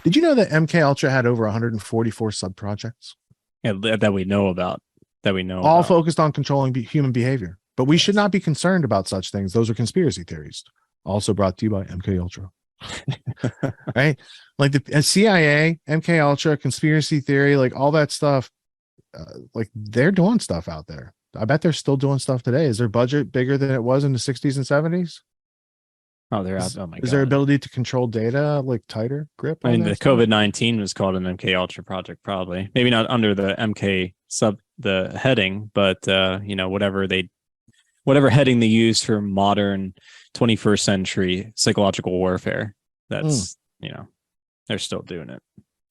Did you know that MK Ultra had over 144 sub-projects, Yeah, that we know about. all focused on controlling human behavior? But we should Yes. not be concerned about such things. Those are conspiracy theories. Also brought to you by MK Ultra. Right? Like the CIA, MK Ultra, conspiracy theory, like all that stuff. Like they're doing stuff out there. I bet they're still doing stuff today. Is their budget bigger than it was in the 60s and 70s? Oh, they're out. Oh my Is their God. ability to control data like tighter grip I on mean, that the stuff? COVID-19 was called an MK Ultra project, probably. Maybe not under the MK the heading, but whatever heading they used for modern 21st century psychological warfare. That's they're still doing it.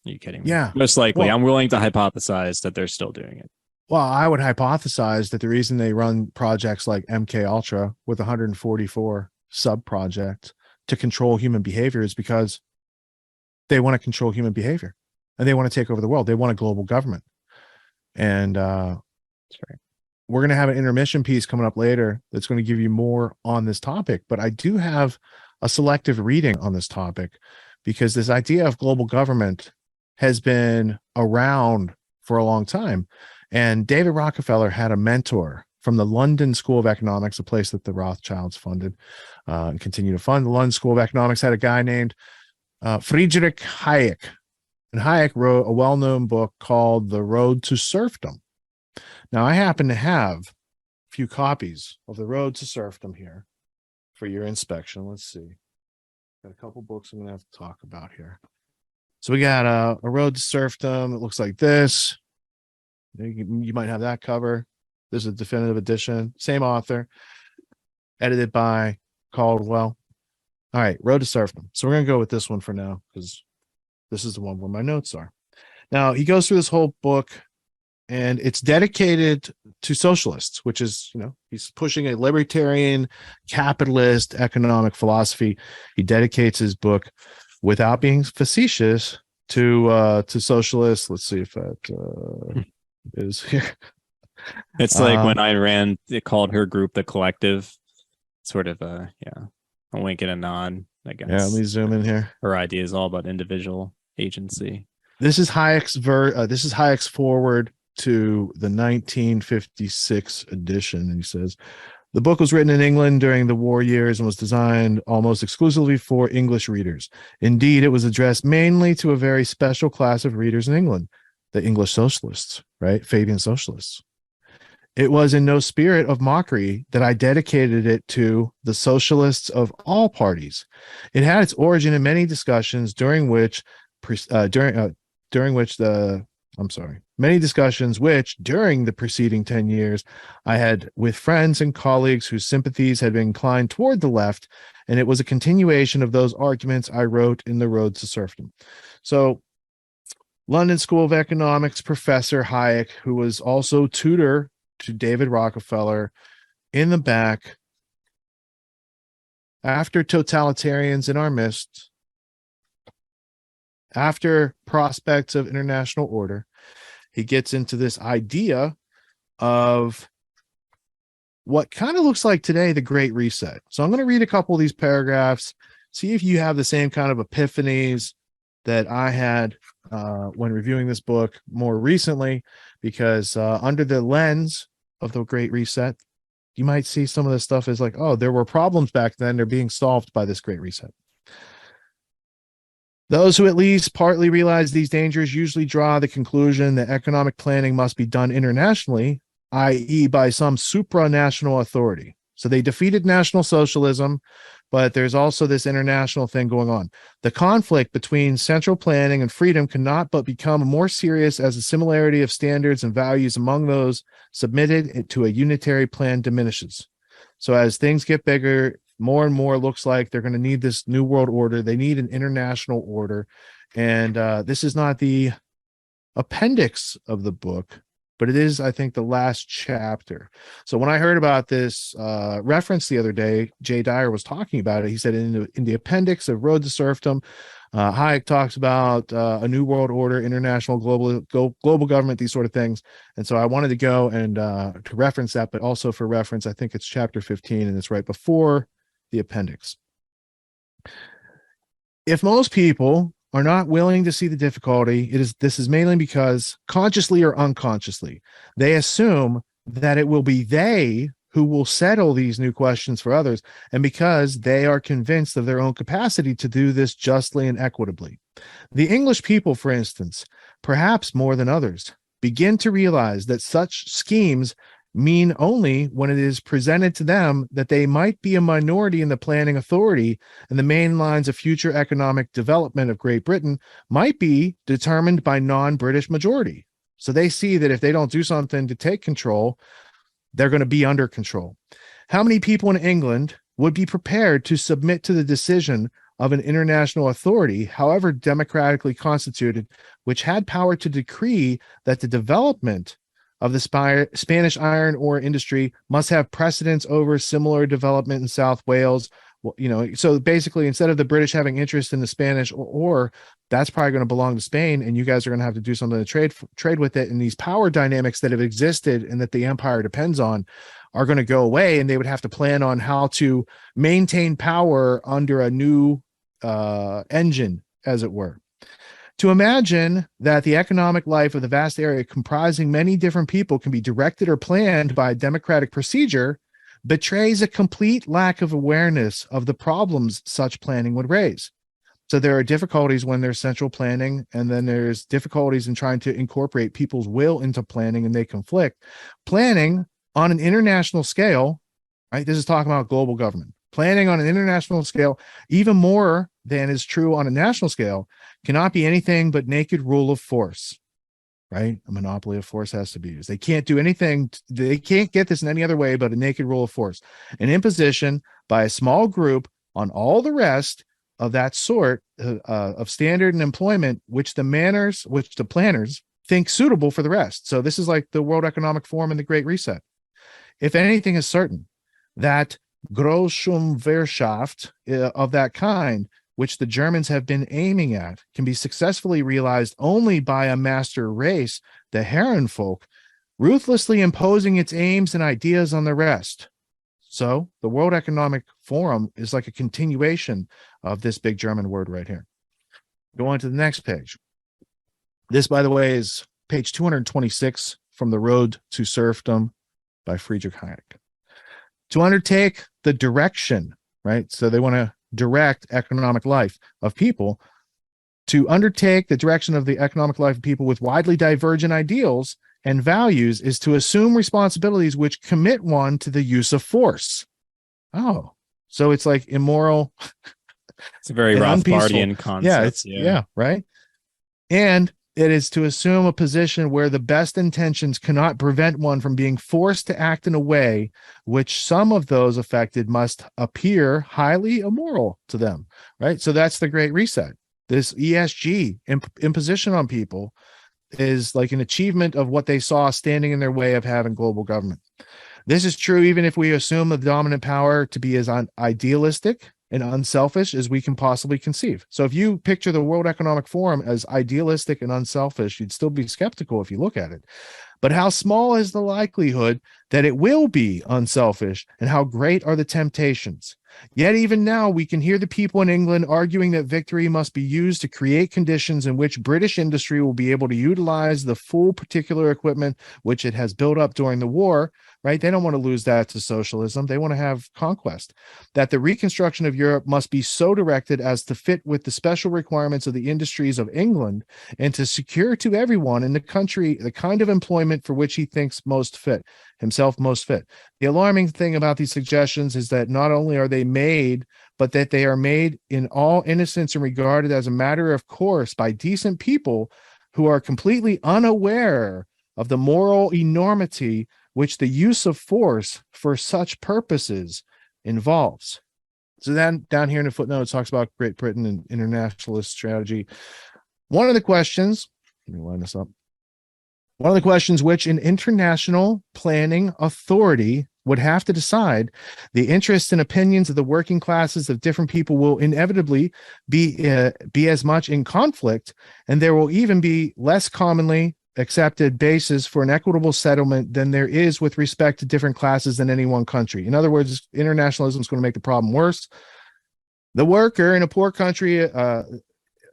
Are you kidding me? Yeah. Most likely. Well, I'm willing to hypothesize that they're still doing it. Well, I would hypothesize that the reason they run projects like MK Ultra with 144 sub projects to control human behavior is because they want to control human behavior and they want to take over the world. They want a global government. And we're going to have an intermission piece coming up later that's going to give you more on this topic. But I do have a selective reading on this topic because this idea of global government has been around for a long time. And David Rockefeller had a mentor from the London School of Economics, a place that the Rothschilds funded and continue to fund. The London School of Economics had a guy named Friedrich Hayek. And Hayek wrote a well-known book called The Road to Serfdom. Now, I happen to have a few copies of The Road to Serfdom here for your inspection. Let's see. Got a couple books I'm going to have to talk about here. So we got a Road to Serfdom. It looks like this. You might have that cover. This is a definitive edition. Same author. Edited by Caldwell. All right, Road to Serfdom. So we're going to go with this one for now because this is the one where my notes are. Now, he goes through this whole book, and it's dedicated to socialists, which is, he's pushing a libertarian, capitalist economic philosophy. He dedicates his book, without being facetious, to socialists. Let's see if that is here. It's like when Iran called her group the Collective, sort of a wink and a nod, I guess. Yeah, let me zoom in here. Her idea is all about individual agency. This is Hayek's forward to the 1956 edition. And he says, the book was written in England during the war years and was designed almost exclusively for English readers. Indeed, it was addressed mainly to a very special class of readers in England, the English socialists, right? Fabian socialists. It was in no spirit of mockery that I dedicated it to the socialists of all parties. It had its origin in many discussions many discussions which, during the preceding 10 years, I had with friends and colleagues whose sympathies had been inclined toward the left, and it was a continuation of those arguments I wrote in The Road to Serfdom. So, London School of Economics professor Hayek, who was also tutor to David Rockefeller, in the back, after totalitarians in our midst, after prospects of international order, he gets into this idea of what kind of looks like today the Great Reset. So I'm going to read a couple of these paragraphs, see if you have the same kind of epiphanies that I had when reviewing this book more recently, because under the lens of the Great Reset, you might see some of this stuff as like, oh, there were problems back then. They're being solved by this Great Reset. Those who at least partly realize these dangers usually draw the conclusion that economic planning must be done internationally, i.e. by some supranational authority. So they defeated National Socialism, but there's also this international thing going on. The conflict between central planning and freedom cannot but become more serious as the similarity of standards and values among those submitted to a unitary plan diminishes. So as things get bigger, more and more looks like they're going to need this new world order. They need an international order. And this is not the appendix of the book, but it is, I think, the last chapter. So when I heard about this reference the other day, Jay Dyer was talking about it. He said in the appendix of Road to Serfdom, Hayek talks about a new world order, international global government, these sort of things. And so I wanted to go and to reference that, but also for reference, I think it's chapter 15, and it's right before the appendix. If most people are not willing to see the difficulty, this is mainly because, consciously or unconsciously, they assume that it will be they who will settle these new questions for others, and because they are convinced of their own capacity to do this justly and equitably. The English people, for instance, perhaps more than others, begin to realize that such schemes mean only when it is presented to them that they might be a minority in the planning authority, and the main lines of future economic development of Great Britain might be determined by non-British majority. So they see that if they don't do something to take control, they're going to be under control. How many people in England would be prepared to submit to the decision of an international authority, however democratically constituted, which had power to decree that the development of the Spanish iron ore industry must have precedence over similar development in South Wales? Well, so basically, instead of the British having interest in the Spanish ore, that's probably going to belong to Spain, and you guys are going to have to do something to trade with it. And these power dynamics that have existed and that the empire depends on are going to go away, and they would have to plan on how to maintain power under a new engine, as it were. To imagine that the economic life of the vast area comprising many different people can be directed or planned by a democratic procedure betrays a complete lack of awareness of the problems such planning would raise. So there are difficulties when there's central planning, and then there's difficulties in trying to incorporate people's will into planning, and they conflict. Planning on an international scale, right? This is talking about global government. Planning on an international scale, even more than is true on a national scale, cannot be anything but naked rule of force, right? A monopoly of force has to be used. They can't do anything. They can't get this in any other way but a naked rule of force, an imposition by a small group on all the rest of that sort of standard and employment, which the planners think suitable for the rest. So this is like the World Economic Forum and the Great Reset. If anything is certain, that Großumwirtschaft of that kind, which the Germans have been aiming at, can be successfully realized only by a master race, the Herrenvolk, ruthlessly imposing its aims and ideas on the rest. So the World Economic Forum is like a continuation of this big German word right here. Go on to the next page. This, by the way, is page 226 from The Road to Serfdom by Friedrich Hayek. To undertake the direction, right? So they want to direct economic life of people. To undertake the direction of the economic life of people with widely divergent ideals and values is to assume responsibilities which commit one to the use of force. Oh, so it's like immoral. It's a very Rothbardian concept. Yeah, right. And it is to assume a position where the best intentions cannot prevent one from being forced to act in a way which some of those affected must appear highly immoral to them, right? So that's the Great Reset. This ESG imposition on people is like an achievement of what they saw standing in their way of having global government. This is true even if we assume the dominant power to be as idealistic and unselfish as we can possibly conceive. So if you picture the World Economic Forum as idealistic and unselfish, you'd still be skeptical if you look at it. But how small is the likelihood that it will be unselfish, and how great are the temptations? Yet even now we can hear the people in England arguing that victory must be used to create conditions in which British industry will be able to utilize the full particular equipment which it has built up during the war, right? They don't want to lose that to socialism. They want to have conquest. That the reconstruction of Europe must be so directed as to fit with the special requirements of the industries of England, and to secure to everyone in the country the kind of employment for which he thinks himself most fit. The alarming thing about these suggestions is that not only are they made, but that they are made in all innocence and regarded as a matter of course by decent people who are completely unaware of the moral enormity which the use of force for such purposes involves. So then down here in the footnote, it talks about Great Britain and internationalist strategy. One of the questions, let me line this up. One of the questions which an international planning authority would have to decide, the interests and opinions of the working classes of different people will inevitably be as much in conflict, and there will even be less commonly accepted basis for an equitable settlement than there is with respect to different classes in any one country. In other words, internationalism is going to make the problem worse. The worker in a poor country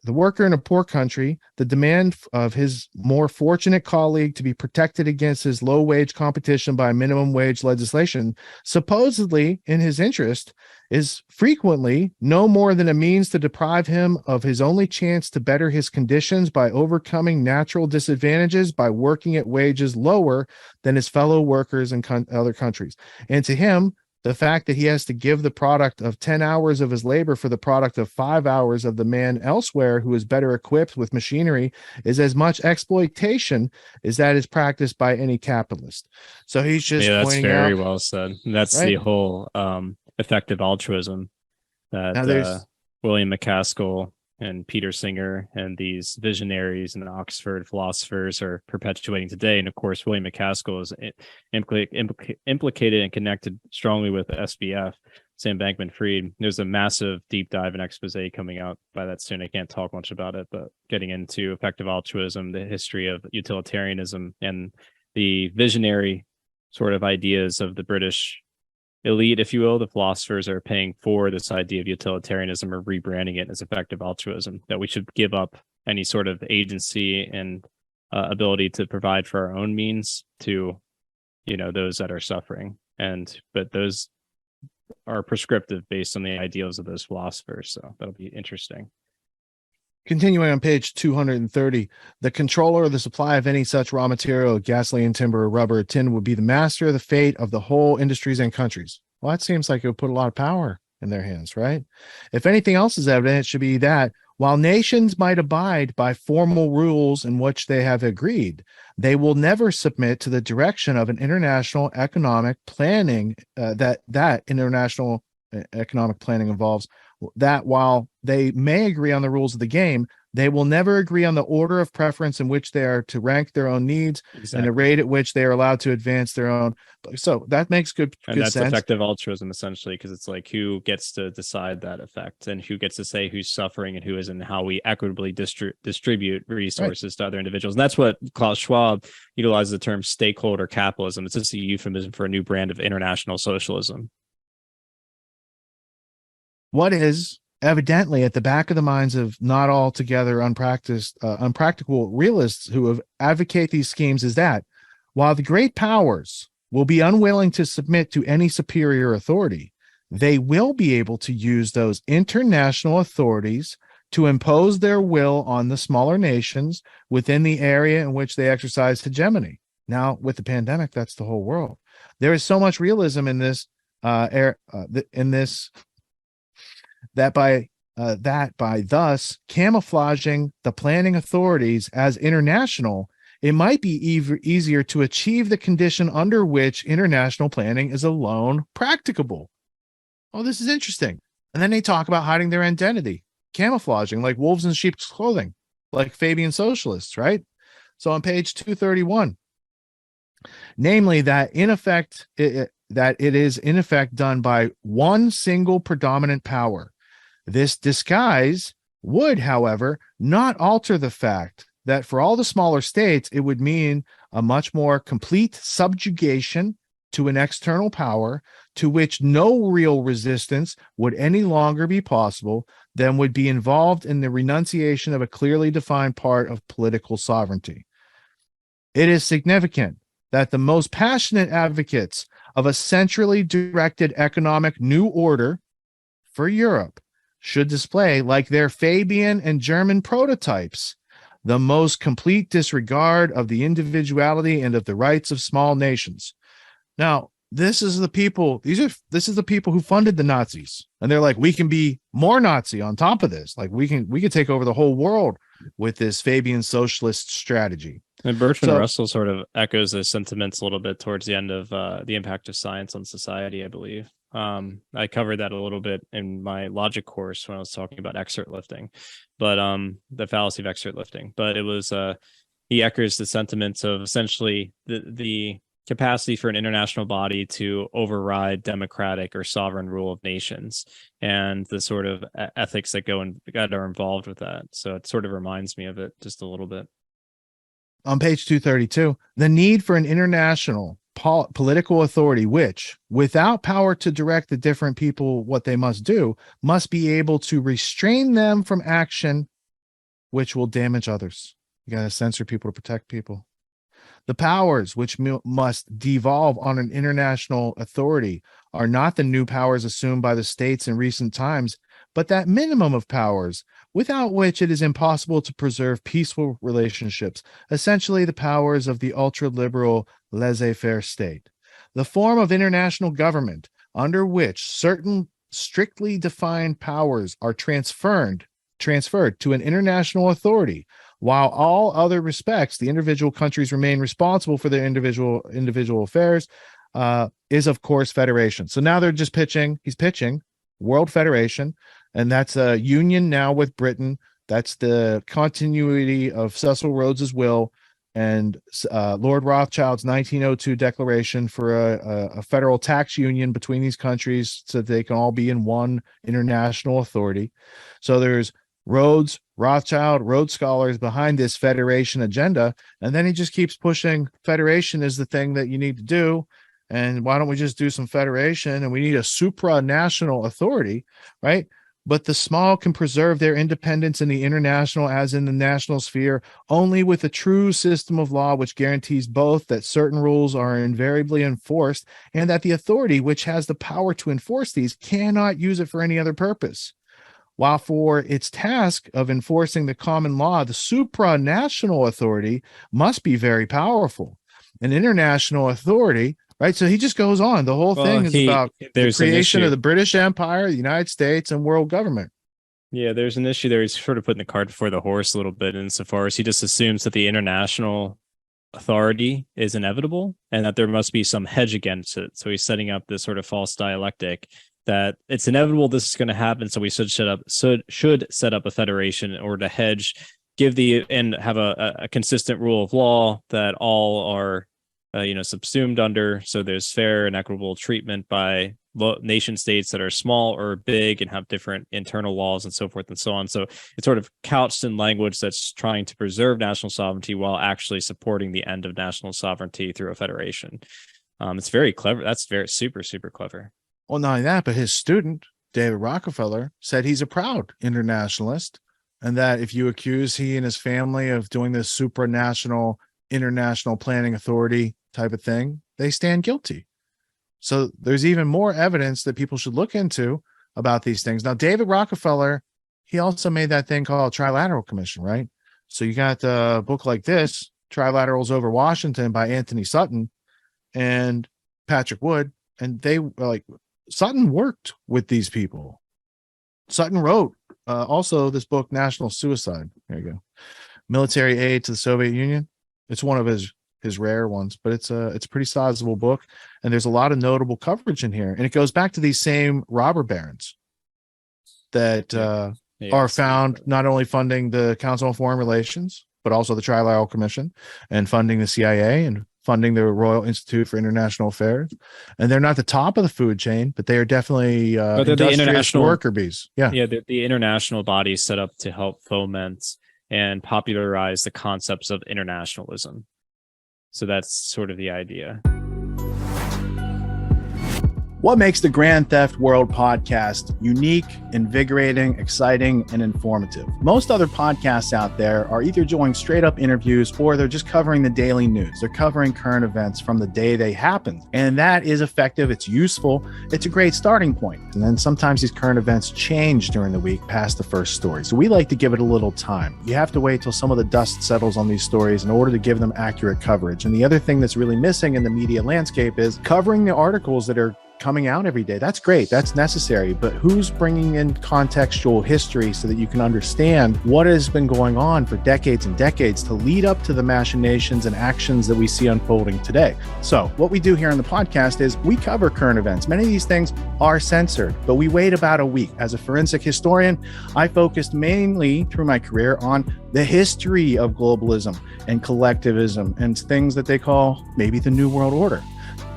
the worker in a poor country, the demand of his more fortunate colleague to be protected against his low wage competition by minimum wage legislation, supposedly in his interest, is frequently no more than a means to deprive him of his only chance to better his conditions by overcoming natural disadvantages by working at wages lower than his fellow workers in other countries. And to him, the fact that he has to give the product of 10 hours of his labor for the product of 5 hours of the man elsewhere who is better equipped with machinery is as much exploitation as that is practiced by any capitalist. So he's just that's pointing very out, well said. That's right? the whole effective altruism that William McCaskill and Peter Singer and these visionaries and Oxford philosophers are perpetuating today. And of course, William McCaskill is implicated and connected strongly with SBF, Sam Bankman-Fried. There's a massive deep dive and expose coming out by that soon. I can't talk much about it, but getting into effective altruism, the history of utilitarianism, and the visionary sort of ideas of the British elite, if you will. The philosophers are paying for this idea of utilitarianism or rebranding it as effective altruism, that we should give up any sort of agency and ability to provide for our own means to, those that are suffering. But those are prescriptive based on the ideals of those philosophers. So that'll be interesting. Continuing on page 230, the controller of the supply of any such raw material, gasoline, timber, rubber, tin, would be the master of the fate of the whole industries and countries. Well, that seems like it would put a lot of power in their hands, right? If anything else is evident, it should be that while nations might abide by formal rules in which they have agreed, they will never submit to the direction of an international economic planning that international economic planning involves, that while they may agree on the rules of the game, they will never agree on the order of preference in which they are to rank their own needs and the rate at which they are allowed to advance their own. So that makes good that's sense. Effective altruism, essentially, because it's like who gets to decide that effect and who gets to say who's suffering and who isn't, and how we equitably distribute resources to other individuals. And that's what Klaus Schwab utilizes the term stakeholder capitalism. It's just a euphemism for a new brand of international socialism. What is evidently at the back of the minds of not altogether unpractical realists who advocate these schemes is that while the great powers will be unwilling to submit to any superior authority, they will be able to use those international authorities to impose their will on the smaller nations within the area in which they exercise hegemony. Now, with the pandemic, that's the whole world. There is so much realism in this, that by thus camouflaging the planning authorities as international, it might be easier to achieve the condition under which international planning is alone practicable. Oh, this is interesting. And then they talk about hiding their identity, camouflaging like wolves in sheep's clothing, like Fabian socialists, right? So on page 231, namely that in effect, that it is in effect done by one single predominant power. This disguise would, however, not alter the fact that for all the smaller states, it would mean a much more complete subjugation to an external power to which no real resistance would any longer be possible than would be involved in the renunciation of a clearly defined part of political sovereignty. It is significant that the most passionate advocates of a centrally directed economic new order for Europe should display, like their Fabian and German prototypes, the most complete disregard of the individuality and of the rights of small nations. Now, this is the people who funded the Nazis. And they're like, we can be more Nazi on top of this. Like we can take over the whole world with this Fabian socialist strategy. And Bertrand Russell sort of echoes those sentiments a little bit towards the end of The Impact of Science on Society, I believe. I covered that a little bit in my logic course when I was talking about excerpt lifting, but the fallacy of excerpt lifting. But it was he echoes the sentiments of essentially the capacity for an international body to override democratic or sovereign rule of nations and the sort of ethics that are involved with that. So it sort of reminds me of it just a little bit. On page 232, the need for an international political authority, which, without power to direct the different people what they must do, must be able to restrain them from action which will damage others. You got to censor people to protect people. The powers which must devolve on an international authority are not the new powers assumed by the states in recent times, but that minimum of powers without which it is impossible to preserve peaceful relationships, essentially the powers of the ultra-liberal laissez-faire state. The form of international government under which certain strictly defined powers are transferred to an international authority, while all other respects the individual countries remain responsible for their individual affairs, is of course federation. So now they're just he's pitching World Federation, and that's a union now with Britain. That's the continuity of Cecil Rhodes's will and Lord Rothschild's 1902 declaration for a federal tax union between these countries so that they can all be in one international authority. So there's Rhodes, Rothschild, Rhodes scholars behind this federation agenda, and then he just keeps pushing federation is the thing that you need to do, and why don't we just do some federation, and we need a supranational authority, right? But the small can preserve their independence in the international as in the national sphere only with a true system of law which guarantees both that certain rules are invariably enforced and that the authority which has the power to enforce these cannot use it for any other purpose. While for its task of enforcing the common law, the supranational authority must be very powerful. An international authority, right? So he just goes on. The whole thing is about the creation of the British Empire, the United States, and world government. Yeah, there's an issue there. He's sort of putting the cart before the horse a little bit insofar as he just assumes that the international authority is inevitable and that there must be some hedge against it. So he's setting up this sort of false dialectic that it's inevitable this is going to happen, so we should set up a federation in order to hedge, and have a consistent rule of law that all are subsumed under. So there's fair and equitable treatment by nation states that are small or big and have different internal laws and so forth and so on. So it's sort of couched in language that's trying to preserve national sovereignty while actually supporting the end of national sovereignty through a federation. It's very clever. That's very super clever. Well, not only that, but his student, David Rockefeller, said he's a proud internationalist, and that if you accuse he and his family of doing this supranational international planning authority type of thing, they stand guilty. So there's even more evidence that people should look into about these things. Now, David Rockefeller, he also made that thing called Trilateral Commission, right? So you got a book like this, Trilaterals Over Washington by Anthony Sutton and Patrick Wood, and they Sutton worked with these people. Sutton wrote also this book, National Suicide. There you go. Military Aid to the Soviet Union. It's one of his rare ones, but it's a pretty sizable book, and there's a lot of notable coverage in here. And it goes back to these same robber barons that are found not only funding the Council on Foreign Relations, but also the Trilateral Commission and funding the CIA and funding the Royal Institute for International Affairs. And they're not the top of the food chain, but they are definitely they're the international worker bees. Yeah, they're the international bodies set up to help foment and popularize the concepts of internationalism. So that's sort of the idea. What makes the Grand Theft World podcast unique, invigorating, exciting, and informative? Most other podcasts out there are either doing straight up interviews or they're just covering the daily news. They're covering current events from the day they happened. And that is effective. It's useful. It's a great starting point. And then sometimes these current events change during the week past the first story. So we like to give it a little time. You have to wait till some of the dust settles on these stories in order to give them accurate coverage. And the other thing that's really missing in the media landscape is covering the articles that are coming out every day. That's great. That's necessary. But who's bringing in contextual history so that you can understand what has been going on for decades and decades to lead up to the machinations and actions that we see unfolding today? So what we do here on the podcast is we cover current events. Many of these things are censored, but we wait about a week. As a forensic historian, I focused mainly through my career on the history of globalism and collectivism and things that they call maybe the New World Order.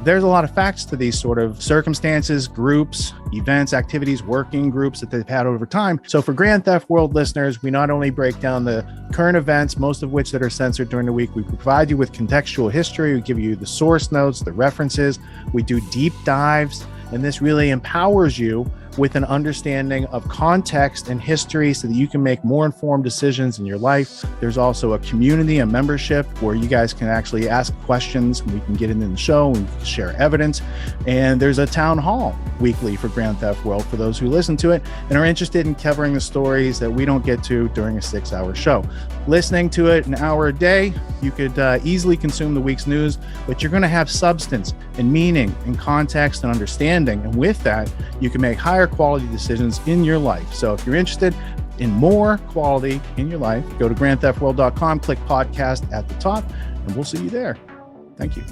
There's a lot of facts to these sort of circumstances, groups, events, activities, working groups that they've had over time. So for Grand Theft World listeners, we not only break down the current events, most of which that are censored during the week, we provide you with contextual history, we give you the source notes, the references, we do deep dives, and this really empowers you with an understanding of context and history so that you can make more informed decisions in your life. There's also a community, a membership where you guys can actually ask questions and we can get into the show and share evidence. And there's a town hall weekly for Grand Theft World for those who listen to it and are interested in covering the stories that we don't get to during a 6-hour show. Listening to it an hour a day, you could easily consume the week's news, but you're going to have substance and meaning and context and understanding. And with that, you can make higher quality decisions in your life. So if you're interested in more quality in your life, go to grandtheftworld.com, click podcast at the top, and we'll see you there. Thank you.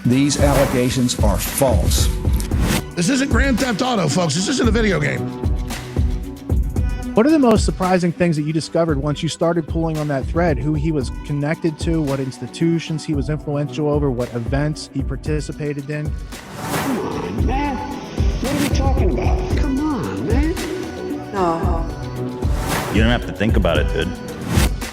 These allegations are false. This isn't Grand Theft Auto, folks. This isn't a video game. What are the most surprising things that you discovered once you started pulling on that thread? Who he was connected to, what institutions he was influential over, what events he participated in? Come on, man. What are we talking about? Come on, man. No. You don't have to think about it, dude.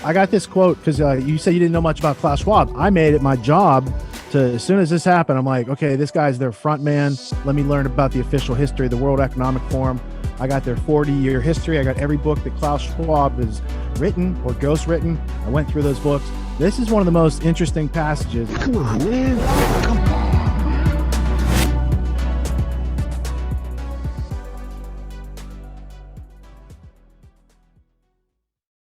I got this quote because you said you didn't know much about Klaus Schwab. I made it my job to, as soon as this happened, I'm like, okay, this guy's their front man. Let me learn about the official history of the World Economic Forum. I got their 40-year history. I got every book that Klaus Schwab has written or ghostwritten. I went through those books. This is one of the most interesting passages. Come on, man.